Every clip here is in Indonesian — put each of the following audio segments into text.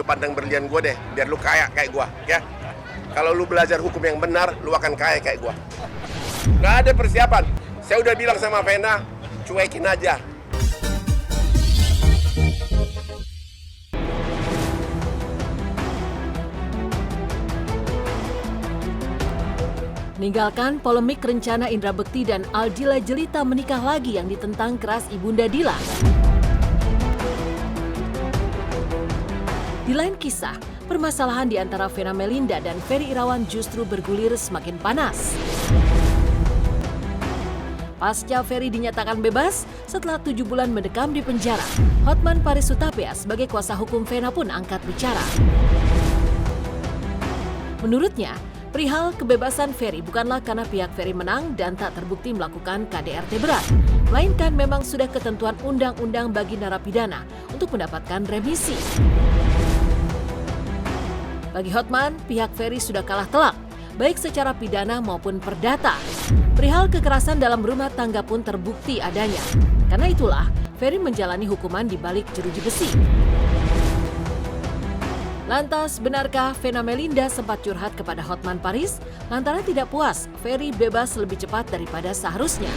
Lu pandang berlian gue deh, biar lu kaya kayak gue, ya. Kalau lu belajar hukum yang benar, lu akan kaya kayak gue. Nggak ada persiapan. Saya udah bilang sama Vena, cuekin aja. Meninggalkan polemik rencana Indra Bekti dan Aldila Jelita menikah lagi yang ditentang keras Ibunda Dila. Di lain kisah, permasalahan di antara Vena Melinda dan Ferry Irawan justru bergulir semakin panas. Pasca Ferry dinyatakan bebas setelah 7 bulan mendekam di penjara, Hotman Paris Hutapea sebagai kuasa hukum Vena pun angkat bicara. Menurutnya, perihal kebebasan Ferry bukanlah karena pihak Ferry menang dan tak terbukti melakukan KDRT berat, melainkan memang sudah ketentuan undang-undang bagi narapidana untuk mendapatkan remisi. Bagi Hotman, pihak Ferry sudah kalah telak, baik secara pidana maupun perdata. Perihal kekerasan dalam rumah tangga pun terbukti adanya. Karena itulah, Ferry menjalani hukuman di balik jeruji besi. Lantas, benarkah Vena Melinda sempat curhat kepada Hotman Paris lantaran tidak puas Ferry bebas lebih cepat daripada seharusnya?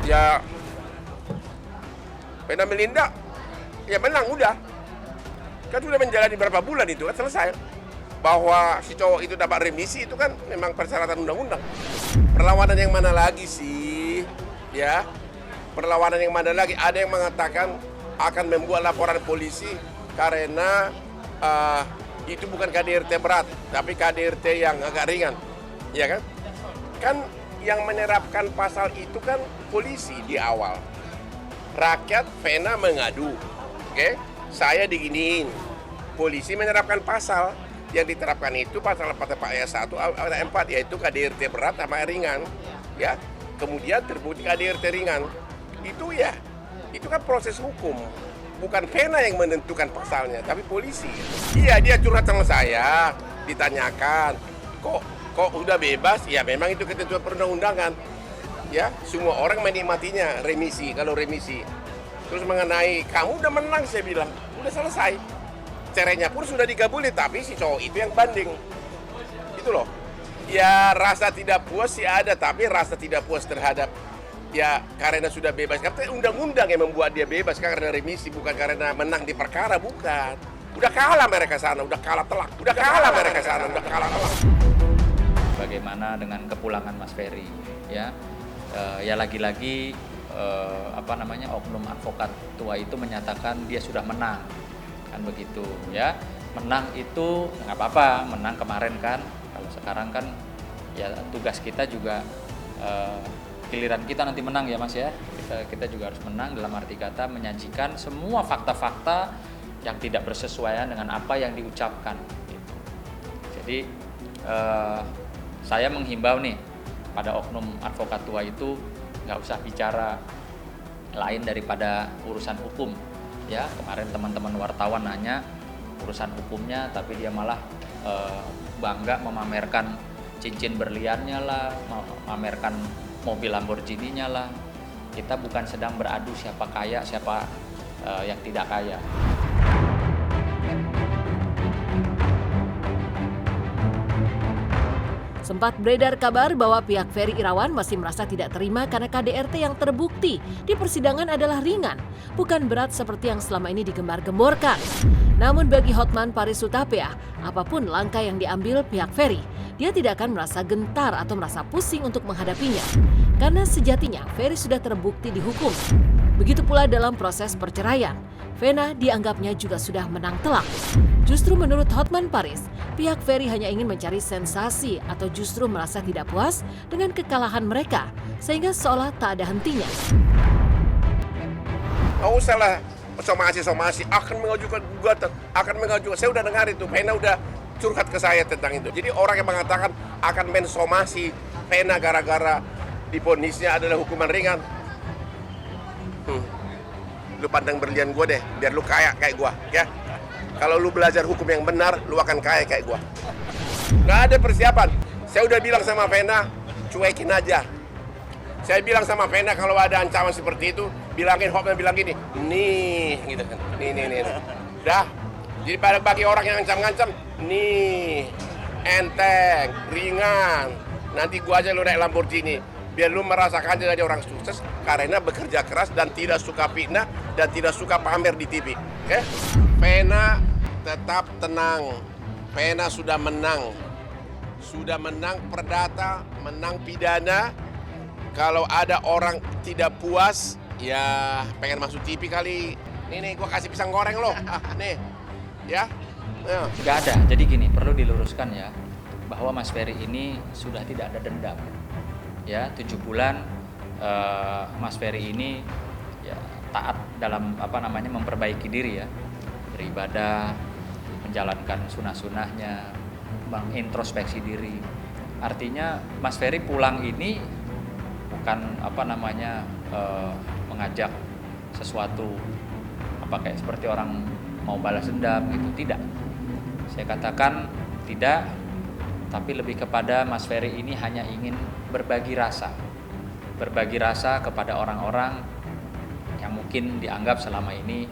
Ya, Vena Melinda, ya menang udah. Kan sudah menjalani berapa bulan itu kan selesai. Bahwa si cowok itu dapat remisi itu kan memang persyaratan undang-undang. Perlawanan yang mana lagi sih? Ya, perlawanan yang mana lagi? Ada yang mengatakan akan membuat laporan polisi karena itu bukan KDRT berat, tapi KDRT yang agak ringan, ya kan? Kan yang menerapkan pasal itu kan polisi di awal. Rakyat Vena mengadu, oke? Saya diginiin, polisi menerapkan pasal yang diterapkan itu pasal 4 ayat 1 ayat 4 yaitu KDRT berat sama ringan, ya. Kemudian terbukti KDRT ringan, itu ya. Itu kan proses hukum, bukan Vena yang menentukan pasalnya, tapi polisi. Iya, dia curhat sama saya, ditanyakan, kok udah bebas? Ya memang itu ketentuan perundang-undangan. Ya, semua orang menikmatinya remisi, kalau remisi. Terus mengenai kamu udah menang, saya bilang, udah selesai. Cerainya pun sudah dikabuli, tapi si cowok itu yang banding. Itu loh. Ya rasa tidak puas sih ada, tapi rasa tidak puas terhadap ya karena sudah bebas. Karena undang-undang yang membuat dia bebas karena remisi, bukan karena menang di perkara, bukan. Udah kalah mereka sana, udah kalah telak. Udah kalah mereka sana, udah kalah telak. Bagaimana dengan kepulangan Mas Ferry? Ya, ya lagi-lagi oknum advokat tua itu menyatakan dia sudah menang, kan begitu ya. Menang itu nggak apa-apa, menang kemarin kan. Kalau sekarang kan ya tugas kita juga giliran kita nanti menang ya Mas ya. Kita juga harus menang dalam arti kata menyajikan semua fakta-fakta yang tidak bersesuaian dengan apa yang diucapkan gitu. Jadi saya menghimbau nih pada oknum advokat tua itu nggak usah bicara lain daripada urusan hukum ya. Kemarin teman-teman wartawan nanya urusan hukumnya, tapi dia malah bangga memamerkan cincin berliannya lah, memamerkan mobil Lamborghini-nya lah. Kita bukan sedang beradu siapa kaya, siapa yang tidak kaya. Sempat beredar kabar bahwa pihak Ferry Irawan masih merasa tidak terima karena KDRT yang terbukti di persidangan adalah ringan, bukan berat seperti yang selama ini digembar-gemborkan. Namun bagi Hotman Paris Hutapea, apapun langkah yang diambil pihak Ferry, dia tidak akan merasa gentar atau merasa pusing untuk menghadapinya. Karena sejatinya Ferry sudah terbukti dihukum. Begitu pula dalam proses perceraian, Vena dianggapnya juga sudah menang telak. Justru menurut Hotman Paris, pihak Ferry hanya ingin mencari sensasi atau justru merasa tidak puas dengan kekalahan mereka, sehingga seolah tak ada hentinya. Nggak usah lah, somasi, akan mengajukan gugatan, saya udah dengar itu, Vena udah curhat ke saya tentang itu. Jadi orang yang mengatakan akan mensomasi Vena gara-gara divonisnya adalah hukuman ringan. Lu pandang berlian gue deh, biar lu kaya kayak gue, ya. Kalau lu belajar hukum yang benar, lu akan kaya kayak gue. Nggak ada persiapan. Saya udah bilang sama Vena, cuekin aja. Saya bilang sama Vena kalau ada ancaman seperti itu, bilangin Hotman bilang gini, nih gitu kan, nih. Dah, jadi bagi orang yang ngancam-ngancam, nih enteng, ringan. Nanti gua aja lu naik Lamborghini, biar lu merasakan jadi orang sukses karena bekerja keras dan tidak suka fitnah dan tidak suka pamer di TV. Oke? Vena tetap tenang. Vena sudah menang perdata, menang pidana. Kalau ada orang tidak puas, ya pengen masuk TV kali. Nih, gua kasih pisang goreng lo. Nih, ya. Nggak ada. Jadi gini, perlu diluruskan ya, bahwa Mas Ferry ini sudah tidak ada dendam. Ya, 7 bulan Mas Ferry ini ya taat dalam memperbaiki diri ya, beribadah, menjalankan sunnah-sunnahnya, mengintrospeksi diri. Artinya Mas Ferry pulang ini bukan mengajak sesuatu kayak seperti orang mau balas dendam gitu, tidak. Saya katakan tidak, tapi lebih kepada Mas Ferry ini hanya ingin berbagi rasa kepada orang-orang yang mungkin dianggap selama ini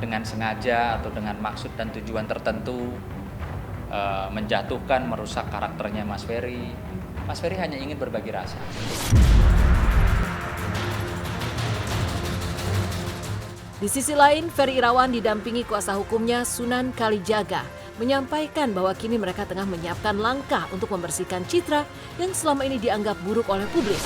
dengan sengaja atau dengan maksud dan tujuan tertentu menjatuhkan, merusak karakternya Mas Ferry. Mas Ferry hanya ingin berbagi rasa. Di sisi lain, Ferry Irawan didampingi kuasa hukumnya Sunan Kalijaga menyampaikan bahwa kini mereka tengah menyiapkan langkah untuk membersihkan citra yang selama ini dianggap buruk oleh publik.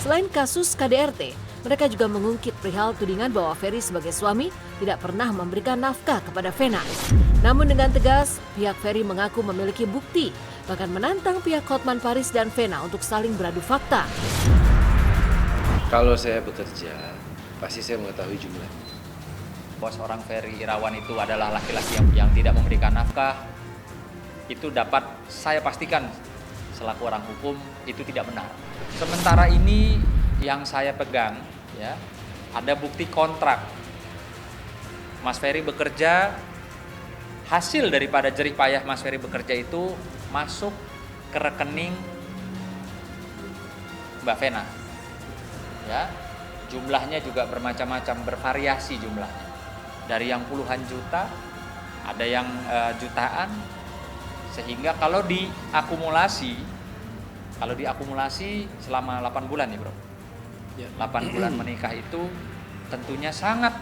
Selain kasus KDRT, mereka juga mengungkit perihal tudingan bahwa Ferry sebagai suami tidak pernah memberikan nafkah kepada Vena. Namun dengan tegas, pihak Ferry mengaku memiliki bukti, bahkan menantang pihak Hotman Paris dan Vena untuk saling beradu fakta. Kalau saya bekerja, pasti saya mengetahui jumlah. Bahwa seorang Ferry Irawan itu adalah laki-laki yang tidak memberikan nafkah, itu dapat saya pastikan selaku orang hukum itu tidak benar. Sementara ini yang saya pegang ya, ada bukti kontrak. Mas Ferry bekerja, hasil daripada jerih payah Mas Ferry bekerja itu masuk ke rekening Mbak Vena. Ya, jumlahnya juga bermacam-macam, bervariasi jumlahnya. Dari yang puluhan juta, ada yang jutaan, sehingga kalau diakumulasi selama 8 bulan ya bro, 8 bulan menikah itu tentunya sangat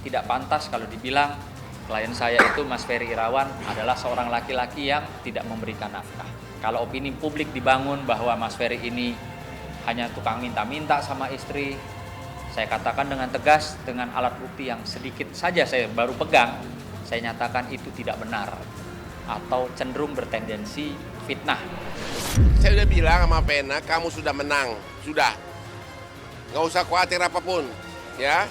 tidak pantas kalau dibilang klien saya itu Mas Ferry Irawan adalah seorang laki-laki yang tidak memberikan nafkah. Kalau opini publik dibangun bahwa Mas Ferry ini hanya tukang minta-minta sama istri, saya katakan dengan tegas, dengan alat bukti yang sedikit saja saya baru pegang, saya nyatakan itu tidak benar atau cenderung bertendensi fitnah. Saya udah bilang sama Vena, kamu sudah menang, sudah. Nggak usah khawatir apapun, ya.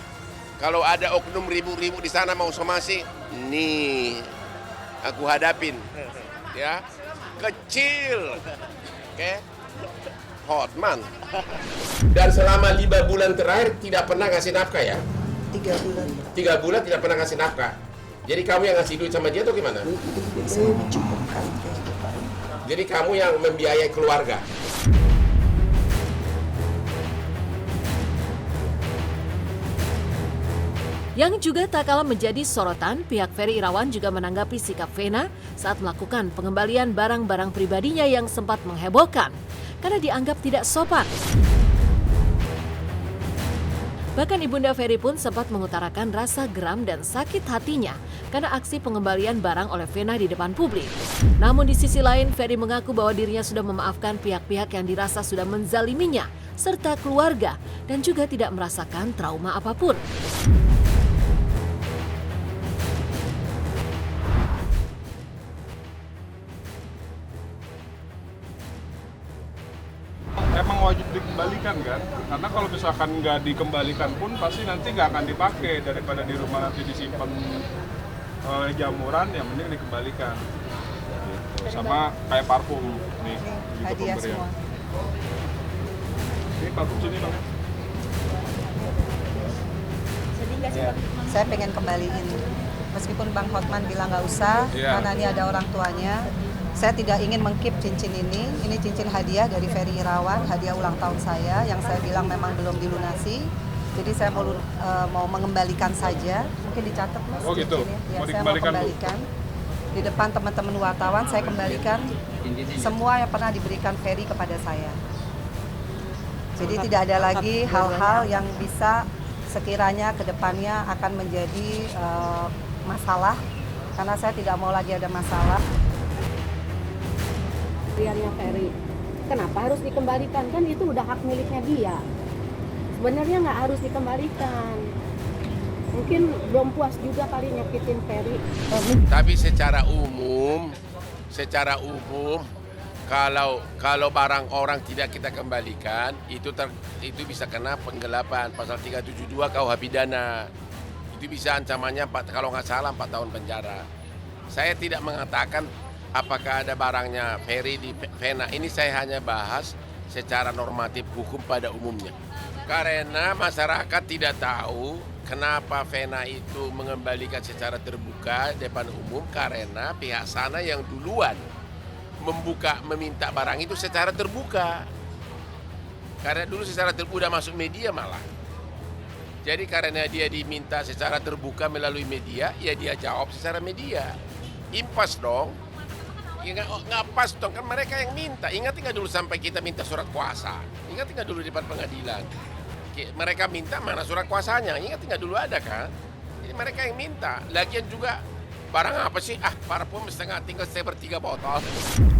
Kalau ada oknum ribu-ribu di sana mau somasi, nih aku hadapin, ya. Kecil, oke? Hotman. Dan selama 5 bulan terakhir tidak pernah ngasih nafkah ya? 3 bulan. 3 bulan tidak pernah ngasih nafkah. Jadi kamu yang ngasih duit sama dia atau gimana? Saya mencukupkan kehidupan. Jadi kamu yang membiayai keluarga. Yang juga tak kalah menjadi sorotan, pihak Ferry Irawan juga menanggapi sikap Vena saat melakukan pengembalian barang-barang pribadinya yang sempat menghebohkan karena dianggap tidak sopan. Bahkan Ibunda Ferry pun sempat mengutarakan rasa geram dan sakit hatinya karena aksi pengembalian barang oleh Vena di depan publik. Namun di sisi lain, Ferry mengaku bahwa dirinya sudah memaafkan pihak-pihak yang dirasa sudah menzaliminya serta keluarga dan juga tidak merasakan trauma apapun. Emang wajib dikembalikan kan? Karena kalau misalkan nggak dikembalikan pun pasti nanti nggak akan dipakai, daripada di rumah nanti disimpan jamuran, yang mending dikembalikan. Gitu. Sama kayak parfum nih, Hadiah semua. Ini parfum sini bang. Saya pengen kembaliin. Meskipun Bang Hotman bilang nggak usah, Iya. karena ini ada orang tuanya. Saya tidak ingin mengkip cincin ini. Ini cincin hadiah dari Ferry Irawan, hadiah ulang tahun saya yang saya bilang memang belum dilunasi. Jadi saya mau mengembalikan saja. Mungkin dicatat Mas. Oh gitu. cincinnya. Ya, Mau saya mau dikembalikan, Bu? kembalikan. Di depan teman-teman wartawan saya kembalikan semua yang pernah diberikan Ferry kepada saya. Jadi tidak ada lagi hal-hal yang bisa sekiranya ke depannya akan menjadi masalah, karena saya tidak mau lagi ada masalah. Riannya Ferry, kenapa harus dikembalikan? Kan itu udah hak miliknya dia. Sebenarnya nggak harus dikembalikan. Mungkin belum puas juga kali nyakitin Ferry. Tapi secara umum kalau barang orang tidak kita kembalikan itu bisa kena penggelapan pasal 372 KUH pidana. Itu bisa ancamannya kalau nggak salah 4 tahun penjara. Saya tidak mengatakan apakah ada barangnya Ferry di Vena. Ini saya hanya bahas secara normatif hukum pada umumnya. Karena masyarakat tidak tahu kenapa Vena itu mengembalikan secara terbuka depan umum, karena pihak sana yang duluan meminta barang itu secara terbuka. Karena dulu secara terbuka udah masuk media malah. Jadi karena dia diminta secara terbuka melalui media, ya dia jawab secara media. Impas dong. Ya nggak pas dong, kan mereka yang minta. Ingat nggak dulu sampai kita minta surat kuasa? Ingat nggak dulu di depan pengadilan? Mereka minta, mana surat kuasanya? Ingat nggak dulu ada kan? Jadi mereka yang minta. Lagian juga barang apa sih? Parfum setengah tinggal sepertiga botol.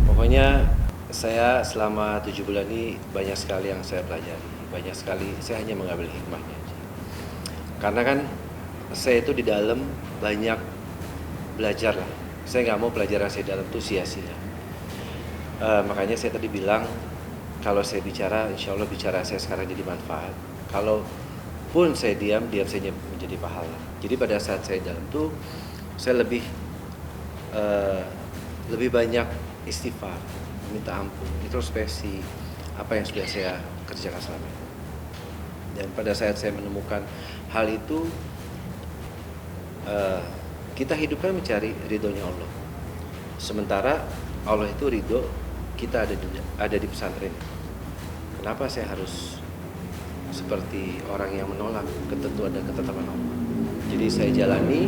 Pokoknya saya selama 7 bulan ini banyak sekali yang saya pelajari. Banyak sekali saya hanya mengambil hikmahnya aja. Karena kan saya itu di dalam banyak belajar lah. Saya nggak mau pelajaran saya dalam itu sia-sia. Makanya saya tadi bilang, kalau saya bicara, insya Allah bicara saya sekarang jadi manfaat. Kalau pun saya diam saya menjadi pahala. Jadi pada saat saya dalam itu, saya lebih banyak istighfar, minta ampun, introspeksi, apa yang sudah saya kerjakan selama ini. Dan pada saat saya menemukan hal itu, kita hidup kan mencari ridhonya Allah. Sementara Allah itu ridho, kita ada di pesantren. Kenapa saya harus seperti orang yang menolak ketentuan dan ketetapan Allah? Jadi saya jalani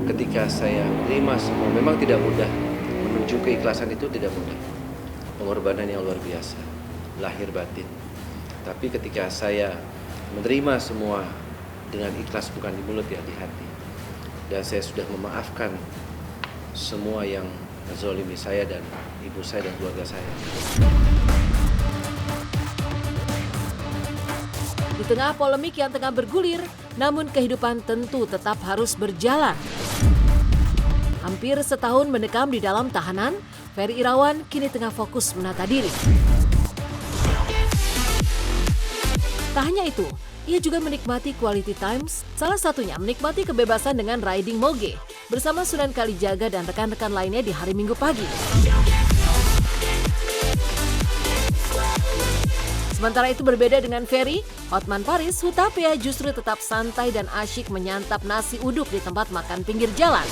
ketika saya menerima semua. Memang tidak mudah, menuju keikhlasan itu tidak mudah. Pengorbanan yang luar biasa, lahir batin. Tapi ketika saya menerima semua dengan ikhlas, bukan di mulut ya, di hati. Dan saya sudah memaafkan semua yang menzalimi saya dan ibu saya dan keluarga saya. Di tengah polemik yang tengah bergulir, namun kehidupan tentu tetap harus berjalan. Hampir setahun mendekam di dalam tahanan, Ferry Irawan kini tengah fokus menata diri. Tak hanya itu, ia juga menikmati quality times, salah satunya menikmati kebebasan dengan riding moge bersama Sunan Kalijaga dan rekan-rekan lainnya di hari Minggu pagi. Sementara itu berbeda dengan Ferry, Hotman Paris Hutapea justru tetap santai dan asyik menyantap nasi uduk di tempat makan pinggir jalan.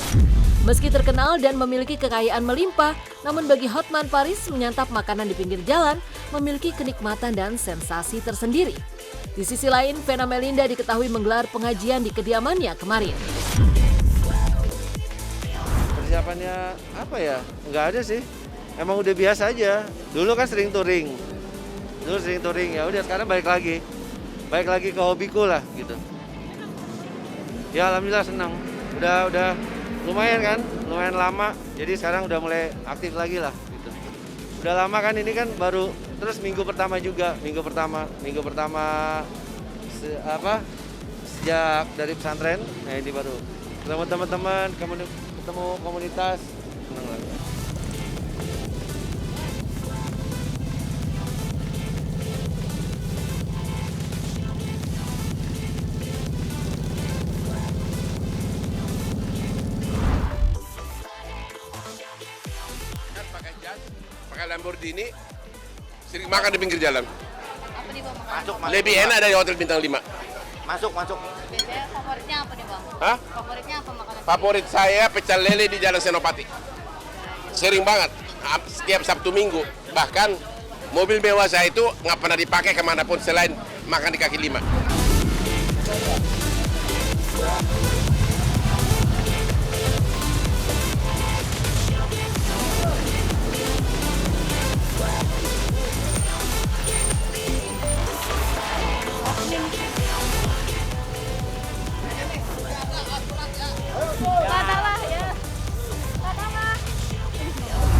Meski terkenal dan memiliki kekayaan melimpah, namun bagi Hotman Paris menyantap makanan di pinggir jalan memiliki kenikmatan dan sensasi tersendiri. Di sisi lain, Vena Melinda diketahui menggelar pengajian di kediamannya kemarin. Persiapannya apa ya? Nggak ada sih. Emang udah biasa aja. Dulu kan sering touring. Ya udah sekarang balik lagi ke hobiku lah gitu. Ya alhamdulillah senang. Udah lumayan kan, lumayan lama. Jadi sekarang udah mulai aktif lagi lah gitu. Udah lama kan ini kan baru. Terus minggu pertama sejak dari pesantren. Nah ini baru ketemu teman-teman, ketemu komunitas, senang lah. Pakai jas, pakai Lamborghini, sering makan di pinggir jalan. Apa nih Bang? Masuk. Lebih enak dari hotel bintang 5. Masuk. Biasanya favoritnya apa nih Bang? Hah? Favoritnya apa makanan? Favorit saya pecel lele di Jalan Senopati. Sering banget. setiap Sabtu Minggu. Bahkan mobil mewah saya itu nggak pernah dipakai kemanapun selain makan di kaki lima.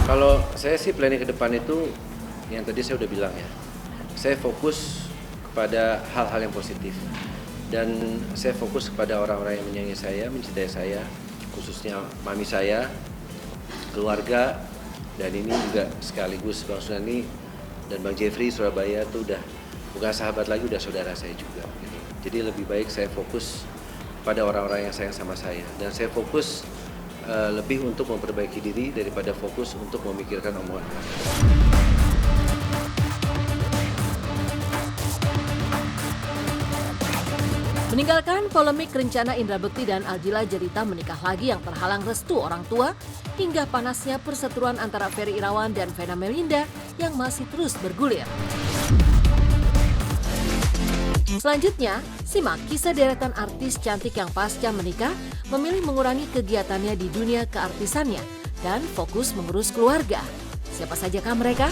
Kalau saya sih planning ke depan itu yang tadi saya udah bilang ya. Saya fokus kepada hal-hal yang positif. Dan saya fokus kepada orang-orang yang menyayangi saya, mencintai saya, khususnya mami saya, keluarga, dan ini juga sekaligus Bang Sunani dan Bang Jeffrey Surabaya itu udah bukan sahabat lagi, udah saudara saya juga. Gitu. Jadi lebih baik saya fokus pada orang-orang yang sayang sama saya. Dan saya fokus lebih untuk memperbaiki diri daripada fokus untuk memikirkan omongan orang. Meninggalkan polemik rencana Indra Bekti dan Aldila Jedita menikah lagi yang terhalang restu orang tua, hingga panasnya perseteruan antara Ferry Irawan dan Vena Melinda yang masih terus bergulir. Selanjutnya, simak kisah deretan artis cantik yang pasca menikah memilih mengurangi kegiatannya di dunia keartisannya dan fokus mengurus keluarga. Siapa sajakah mereka?